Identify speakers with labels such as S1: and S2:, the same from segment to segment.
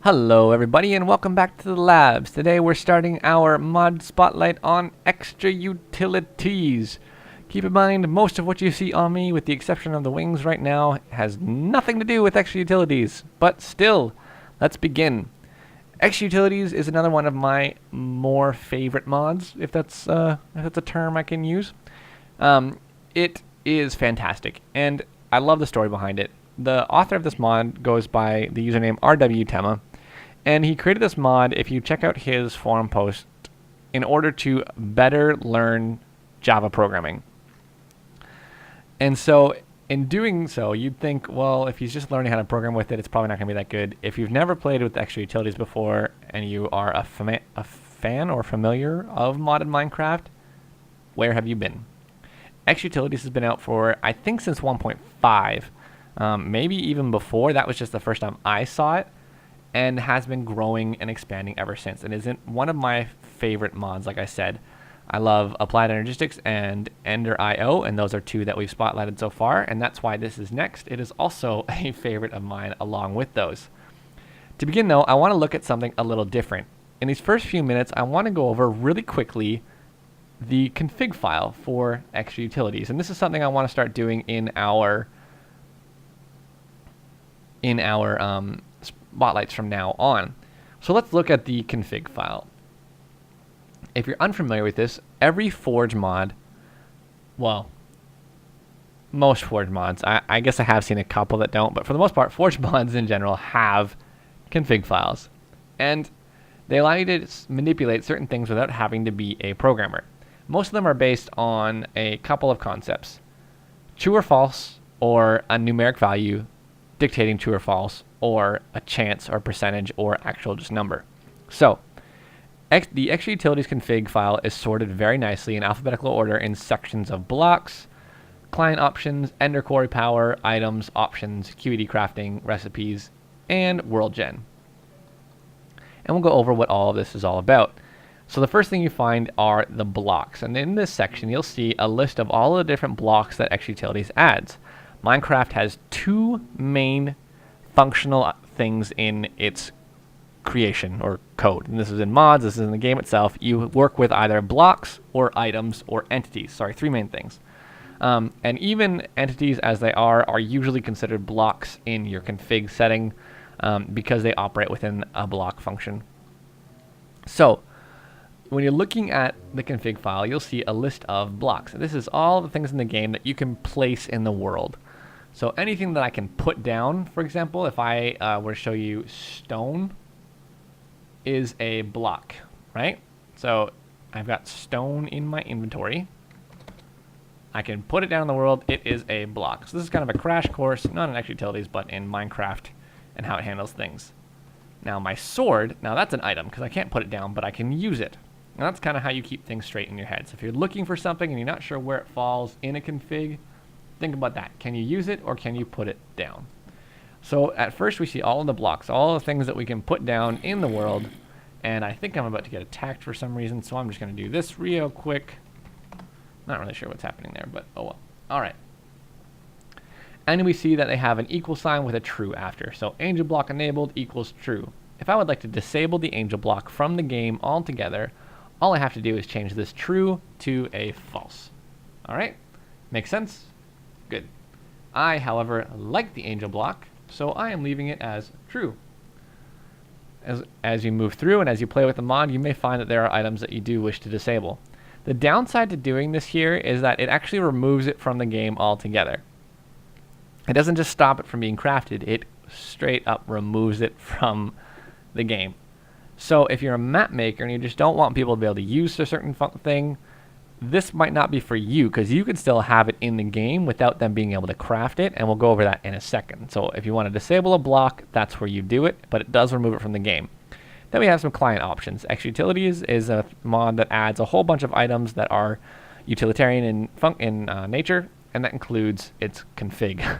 S1: Hello everybody and welcome back to the labs. Today we're starting our mod spotlight on ExtraUtilities. Keep in mind, most of what you see on me, with the exception of the wings right now, has nothing to do with ExtraUtilities. But still, let's begin. ExtraUtilities is another one of my more favorite mods, if that's a term I can use. It is fantastic, and I love the story behind it. The author of this mod goes by the username RWTema, and he created this mod, if you check out his forum post, in order to better learn Java programming. And so, in doing so, you'd think, well, if he's just learning how to program with it, it's probably not going to be that good. If you've never played with ExtraUtilities before, and you are a fan or familiar of modded Minecraft, where have you been? ExtraUtilities has been out for, I think, since 1.5. Maybe even before. That was just the first time I saw it, and has been growing and expanding ever since. It isn't one of my favorite mods, like I said. I love Applied Energistics and Ender.io, and those are two that we've spotlighted so far, and that's why this is next. It is also a favorite of mine along with those. To begin though, I want to look at something a little different. In these first few minutes, I want to go over really quickly the config file for ExtraUtilities, and this is something I want to start doing in our spotlights from now on. So let's look at the config file. If you're unfamiliar with this, every Forge mod, well, most Forge mods, I guess I have seen a couple that don't, but for the most part, Forge mods in general have config files. And they allow you to manipulate certain things without having to be a programmer. Most of them are based on a couple of concepts: true or false, or a numeric value dictating true or false, or a chance or percentage or actual just number. So the ExtraUtilities config file is sorted very nicely in alphabetical order in sections of blocks, client options, Ender Quarry power, items, options, QED crafting, recipes, and world gen. And we'll go over what all of this is all about. So the first thing you find are the blocks, and in this section you'll see a list of all the different blocks that ExtraUtilities adds. Minecraft has two main functional things in its creation or code, and this is in mods, this is in the game itself. You work with either blocks or items or entities. Sorry, three main things. And even entities as they are usually considered blocks in your config setting because they operate within a block function. So when you're looking at the config file, you'll see a list of blocks. This is all the things in the game that you can place in the world. So anything that I can put down, for example, if I were to show you stone, is a block, right? So I've got stone in my inventory. I can put it down in the world. It is a block. So this is kind of a crash course, not in ExtraUtilities, but in Minecraft and how it handles things. Now my sword, now that's an item because I can't put it down, but I can use it. And that's kind of how you keep things straight in your head. So if you're looking for something and you're not sure where it falls in a config, think about that. Can you use it or can you put it down? So at first we see all of the blocks, all the things that we can put down in the world. And I think I'm about to get attacked for some reason, so I'm just going to do this real quick. Not really sure what's happening there, but oh well. All right. And we see that they have an equal sign with a true after. So angel block enabled equals true. If I would like to disable the angel block from the game altogether, all I have to do is change this true to a false. All right? Makes sense? Good. I, however, like the angel block, so I am leaving it as true. As you move through and as you play with the mod, you may find that there are items that you do wish to disable. The downside to doing this here is that it actually removes it from the game altogether. It doesn't just stop it from being crafted, it straight up removes it from the game. So if you're a map maker and you just don't want people to be able to use a certain thing, this might not be for you, because you can still have it in the game without them being able to craft it, and we'll go over that in a second. So if you want to disable a block, that's where you do it, but it does remove it from the game. Then we have some client options. ExtraUtilities is a mod that adds a whole bunch of items that are utilitarian in nature, and that includes its config.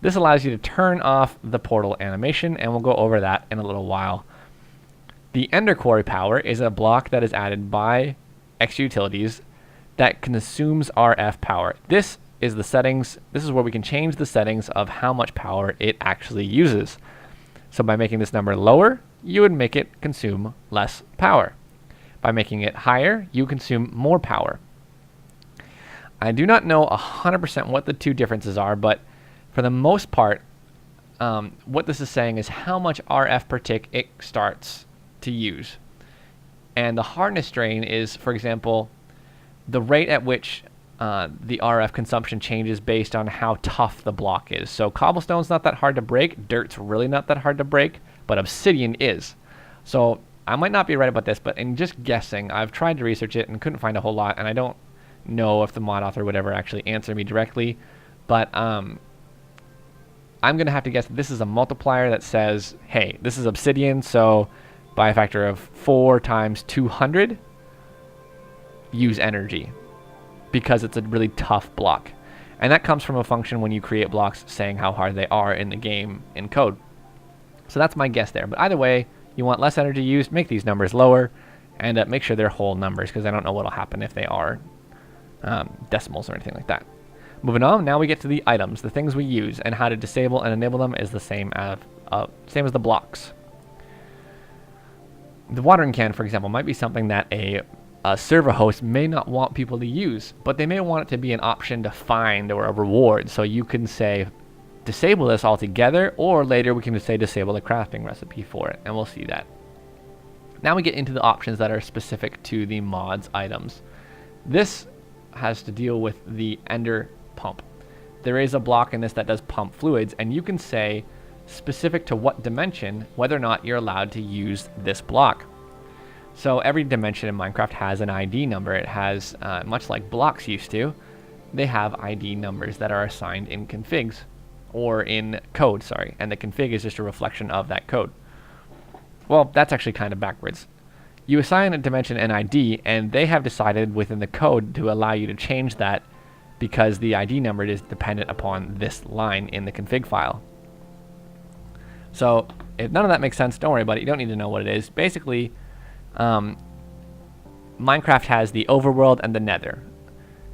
S1: This allows you to turn off the portal animation, and we'll go over that in a little while. The Ender Quarry power is a block that is added by ExtraUtilities that consumes RF power. This is the settings. This is where we can change the settings of how much power it actually uses. So by making this number lower, you would make it consume less power. By making it higher, you consume more power. I do not know 100% what the two differences are, but for the most part, what this is saying is how much RF per tick it starts to use. And the hardness drain is, for example, the rate at which the RF consumption changes based on how tough the block is. So cobblestone's not that hard to break, dirt's really not that hard to break, but obsidian is. So I might not be right about this, but in just guessing, I've tried to research it and couldn't find a whole lot, and I don't know if the mod author would ever actually answer me directly, but I'm going to have to guess that this is a multiplier that says, hey, this is obsidian, so by a factor of 4 times 200, use energy, because it's a really tough block. And that comes from a function when you create blocks saying how hard they are in the game in code. So that's my guess there. But either way, you want less energy used, make these numbers lower, and make sure they're whole numbers, because I don't know what will happen if they are decimals or anything like that. Moving on, now we get to the items, the things we use, and how to disable and enable them is the same as the blocks. The watering can, for example, might be something that a server host may not want people to use, but they may want it to be an option to find or a reward. So you can say disable this altogether, or later we can just say disable the crafting recipe for it, and we'll see that. Now we get into the options that are specific to the mod's items. This has to deal with the ender pump. There is a block in this that does pump fluids, and you can say specific to what dimension whether or not you're allowed to use this block. So every dimension in Minecraft has an ID number. It has, much like blocks used to, they have ID numbers that are assigned in configs, or in code, sorry, and the config is just a reflection of that code. Well, that's actually kind of backwards. You assign a dimension an ID, and they have decided within the code to allow you to change that because the ID number is dependent upon this line in the config file. So if none of that makes sense, don't worry about it. You don't need to know what it is. Basically, Minecraft has the overworld and the nether.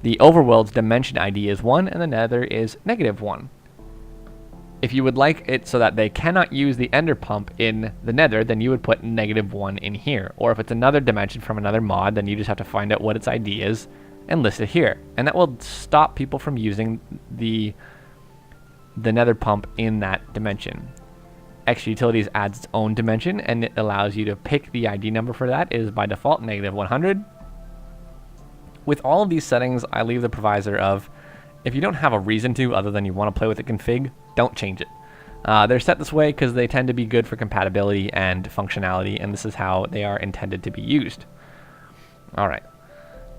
S1: The overworld's dimension ID is 1, and the nether is -1. If you would like it so that they cannot use the ender pump in the nether, then you would put -1 in here. Or if it's another dimension from another mod, then you just have to find out what its ID is and list it here. And that will stop people from using the nether pump in that dimension. ExtraUtilities adds its own dimension, and it allows you to pick the ID number for that. It is by default -100. With all of these settings, I leave the provisor of, if you don't have a reason to other than you want to play with the config, don't change it. They're set this way because they tend to be good for compatibility and functionality, and this is how they are intended to be used. Alright,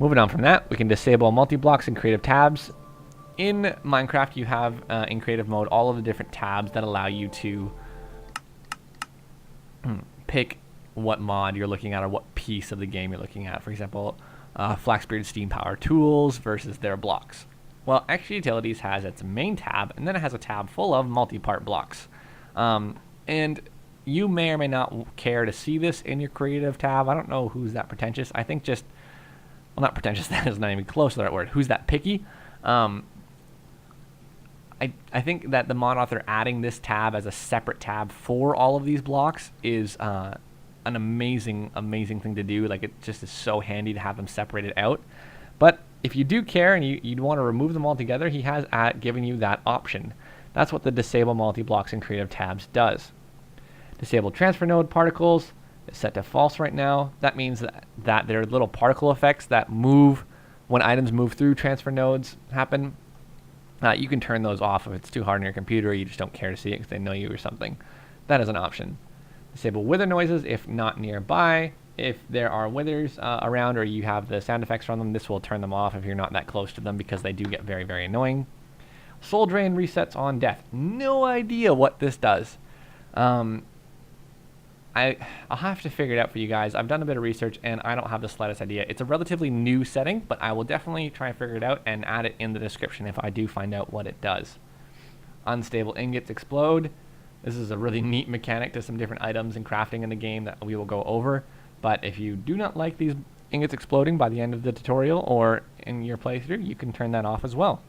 S1: moving on from that, we can disable multi-blocks and creative tabs. In Minecraft, you have, in creative mode, all of the different tabs that allow you to pick what mod you're looking at or what piece of the game you're looking at. For example, Flaxbeard Steam Power Tools versus their blocks. Well, ExtraUtilities has its main tab, and then it has a tab full of multi-part blocks. And you may or may not care to see this in your creative tab. I don't know who's that pretentious. I think just, well, not pretentious, that is not even close to that word. Who's that picky? I think that the mod author adding this tab as a separate tab for all of these blocks is an amazing thing to do. Like, it just is so handy to have them separated out. But if you do care and you'd want to remove them all together, he has given you that option. That's what the disable multi-blocks and creative tabs does. Disable transfer node particles is set to false right now. That means that there are little particle effects that move when items move through transfer nodes happen. You can turn those off if it's too hard on your computer or you just don't care to see it because they know you or something. That is an option. Disable wither noises if not nearby. If there are withers around or you have the sound effects from them, this will turn them off if you're not that close to them because they do get very annoying. Soul drain resets on death. No idea what this does. I'll have to figure it out for you guys. I've done a bit of research and I don't have the slightest idea. It's a relatively new setting, but I will definitely try and figure it out and add it in the description if I do find out what it does. Unstable ingots explode. This is a really neat mechanic to some different items and crafting in the game that we will go over. But if you do not like these ingots exploding by the end of the tutorial or in your playthrough, you can turn that off as well.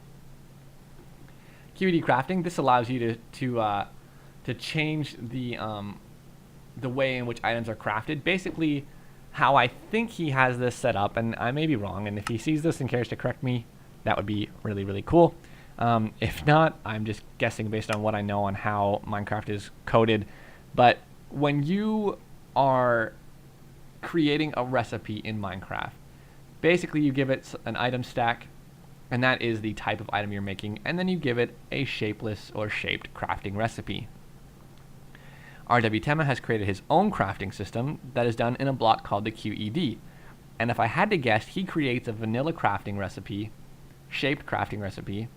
S1: QED crafting, this allows you to to change the way in which items are crafted. Basically, how I think he has this set up, and I may be wrong, and if he sees this and cares to correct me, that would be really, really cool. If not, I'm just guessing based on what I know on how Minecraft is coded. But when you are creating a recipe in Minecraft, basically you give it an item stack, and that is the type of item you're making, and then you give it a shapeless or shaped crafting recipe. RWTema has created his own crafting system that is done in a block called the QED. And if I had to guess, he creates a vanilla crafting recipe, shaped crafting recipe,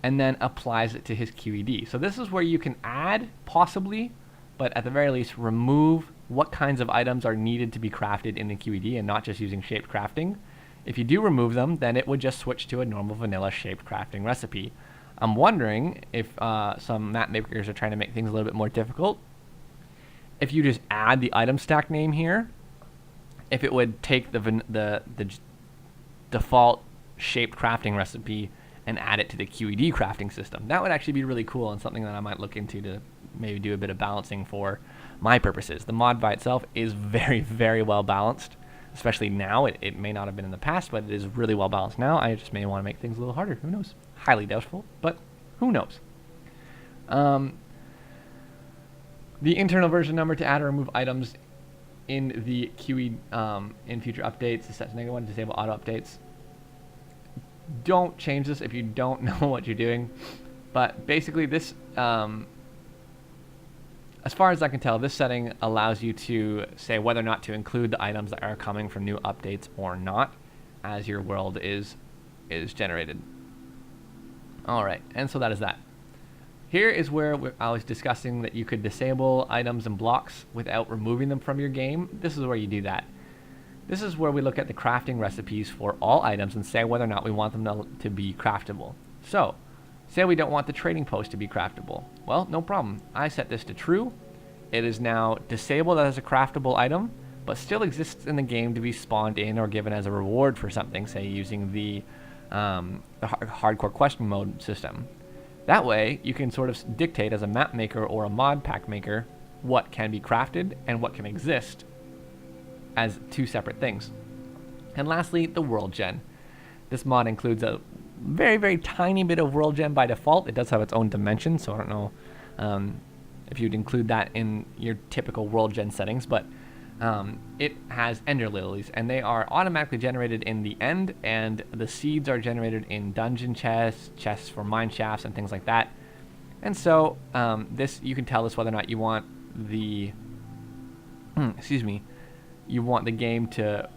S1: and then applies it to his QED. So this is where you can add, possibly, but at the very least, remove what kinds of items are needed to be crafted in the QED and not just using shaped crafting. If you do remove them, then it would just switch to a normal vanilla shaped crafting recipe. I'm wondering if some map makers are trying to make things a little bit more difficult. If you just add the item stack name here, if it would take the default shaped crafting recipe and add it to the QED crafting system. That would actually be really cool and something that I might look into to maybe do a bit of balancing for my purposes. The mod by itself is very, very well balanced, especially now. It may not have been in the past, but it is really well balanced now. I just may want to make things a little harder. Who knows? Highly doubtful, but who knows? The internal version number to add or remove items in the QE in future updates is set to -1. Disable auto updates. Don't change this if you don't know what you're doing. But basically this, as far as I can tell, this setting allows you to say whether or not to include the items that are coming from new updates or not as your world is generated. All right, and so that is that. Here is where I was discussing that you could disable items and blocks without removing them from your game. This is where you do that. This is where we look at the crafting recipes for all items and say whether or not we want them to be craftable. So, say we don't want the trading post to be craftable. Well, no problem. I set this to true. It is now disabled as a craftable item, but still exists in the game to be spawned in or given as a reward for something, say using the hardcore question mode system. That way, you can sort of dictate as a map maker or a mod pack maker what can be crafted and what can exist as two separate things. And lastly, the world gen. This mod includes a very, very tiny bit of world gen by default. It does have its own dimension, so I don't know if you'd include that in your typical world gen settings, but it has ender lilies, and they are automatically generated in the end, and the seeds are generated in dungeon chests for mine shafts and things like that. And so this, you can tell us whether or not you want the you want the game to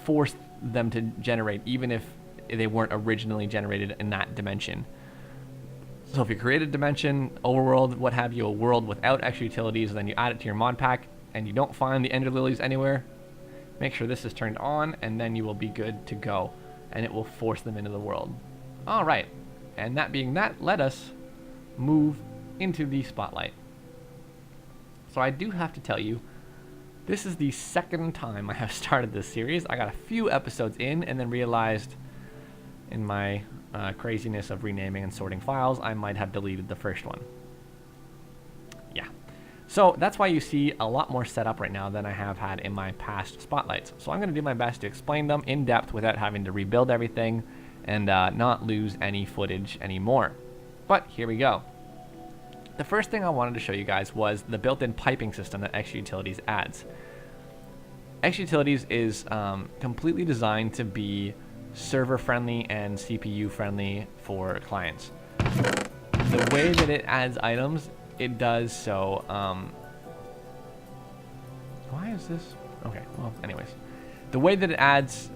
S1: force them to generate even if they weren't originally generated in that dimension. So if you create a dimension, overworld, what have you, a world without ExtraUtilities, then you add it to your mod pack and you don't find the ender lilies anywhere, make sure this is turned on, and then you will be good to go, and it will force them into the world. All right, and that being that, let us move into the spotlight. So I do have to tell you, this is the second time I have started this series. I got a few episodes in and then realized in my craziness of renaming and sorting files, I might have deleted the first one. Yeah. So that's why you see a lot more setup right now than I have had in my past spotlights. So I'm going to do my best to explain them in depth without having to rebuild everything and not lose any footage anymore. But here we go. The first thing I wanted to show you guys was the built-in piping system that ExtraUtilities adds. ExtraUtilities is completely designed to be server-friendly and CPU-friendly for clients. The way that it adds items, it does so. Why is this? Okay, well, anyways. The way that it adds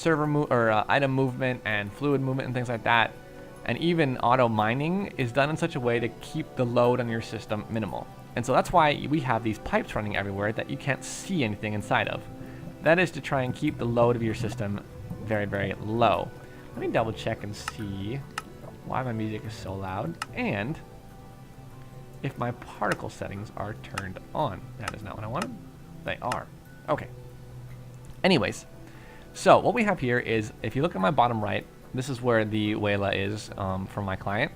S1: item movement and fluid movement and things like that, and even auto mining, is done in such a way to keep the load on your system minimal. And so that's why we have these pipes running everywhere that you can't see anything inside of. That is to try and keep the load of your system very, very low. Let me double check and see why my music is so loud and if my particle settings are turned on. That is not what I wanted. They are. Okay. Anyways, so what we have here is, if you look at my bottom right, this is where the Wayla is from my client,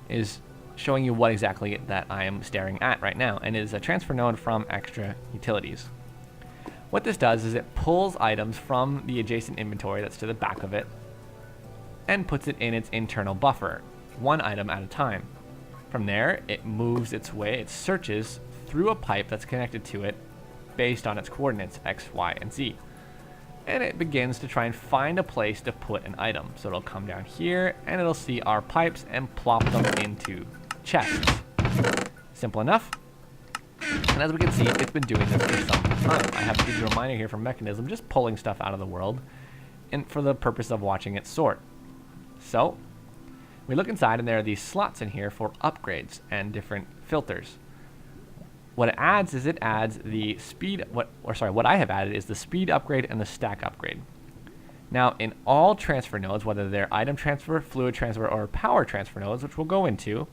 S1: is showing you what exactly that I am staring at right now, and it is a transfer node from ExtraUtilities. What this does is it pulls items from the adjacent inventory that's to the back of it and puts it in its internal buffer, one item at a time. From there, it moves its way, it searches through a pipe that's connected to it based on its coordinates, X, Y, and Z. And it begins to try and find a place to put an item. So it'll come down here and it'll see our pipes and plop them into chests. Simple enough. And as we can see, it's been doing this for some time. I have to give you a reminder here from Mechanism, just pulling stuff out of the world and for the purpose of watching it sort. So we look inside and there are these slots in here for upgrades and different filters. What it adds is it adds the speed, what I have added is the speed upgrade and the stack upgrade. Now in all transfer nodes, whether they're item transfer, fluid transfer, or power transfer nodes, which we'll go into,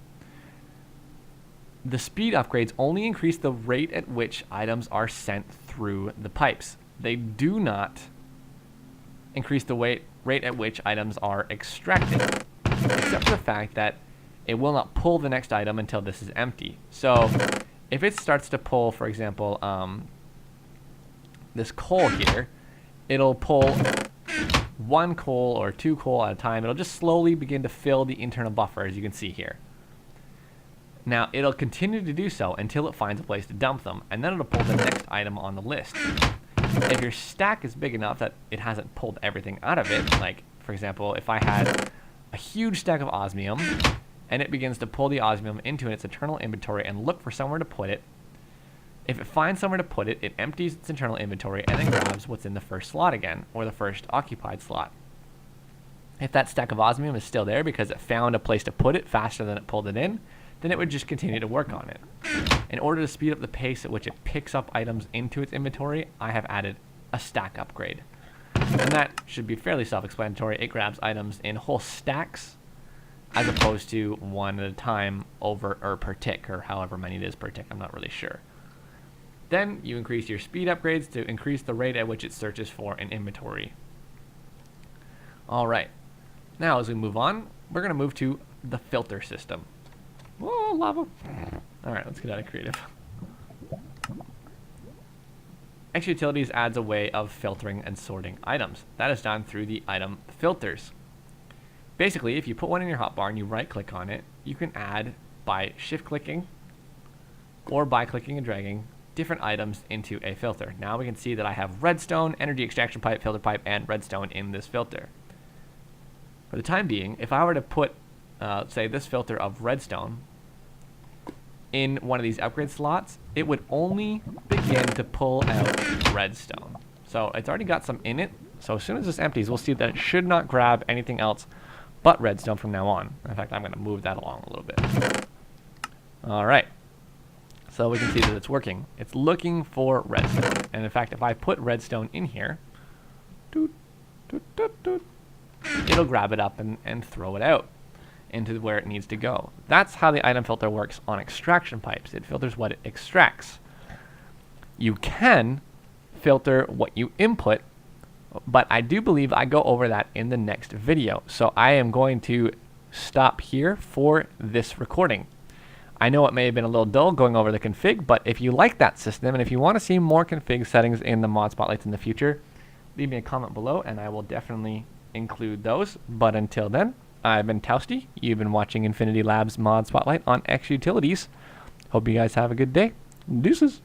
S1: the speed upgrades only increase the rate at which items are sent through the pipes. They do not increase the rate at which items are extracted, except for the fact that it will not pull the next item until this is empty. So if it starts to pull, for example, this coal here, it'll pull 1 coal or 2 coal at a time. It'll just slowly begin to fill the internal buffer, as you can see here. Now, it'll continue to do so until it finds a place to dump them, and then it'll pull the next item on the list. If your stack is big enough that it hasn't pulled everything out of it, like, for example, if I had a huge stack of osmium, and it begins to pull the osmium into its internal inventory and look for somewhere to put it. If it finds somewhere to put it, it empties its internal inventory and then grabs what's in the first slot again, or the first occupied slot. If that stack of osmium is still there because it found a place to put it faster than it pulled it in, then it would just continue to work on it. In order to speed up the pace at which it picks up items into its inventory, I have added a stack upgrade. And that should be fairly self-explanatory. It grabs items in whole stacks, as opposed to one at a time over or per tick, or however many it is per tick, I'm not really sure. Then you increase your speed upgrades to increase the rate at which it searches for an inventory. Alright, now as we move on, we're going to move to the filter system. Whoa, lava! Alright, let's get out of creative. ExtraUtilities adds a way of filtering and sorting items. That is done through the item filters. Basically, if you put one in your hotbar and you right-click on it, you can add by shift-clicking or by clicking and dragging different items into a filter. Now we can see that I have redstone, energy extraction pipe, filter pipe, and redstone in this filter. For the time being, if I were to put, say, this filter of redstone in one of these upgrade slots, it would only begin to pull out redstone. So it's already got some in it, so as soon as this empties, we'll see that it should not grab anything else but redstone from now on. In fact, I'm going to move that along a little bit. Alright, so we can see that it's working. It's looking for redstone, and in fact, if I put redstone in here, doot, doot, doot, doot, it'll grab it up and throw it out into where it needs to go. That's how the item filter works on extraction pipes. It filters what it extracts. You can filter what you input, but I do believe I go over that in the next video. So I am going to stop here for this recording. I know it may have been a little dull going over the config, but if you like that system and if you want to see more config settings in the mod spotlights in the future, leave me a comment below and I will definitely include those. But until then, I've been Toasty. You've been watching Infinity Labs Mod Spotlight on ExtraUtilities. Hope you guys have a good day. Deuces.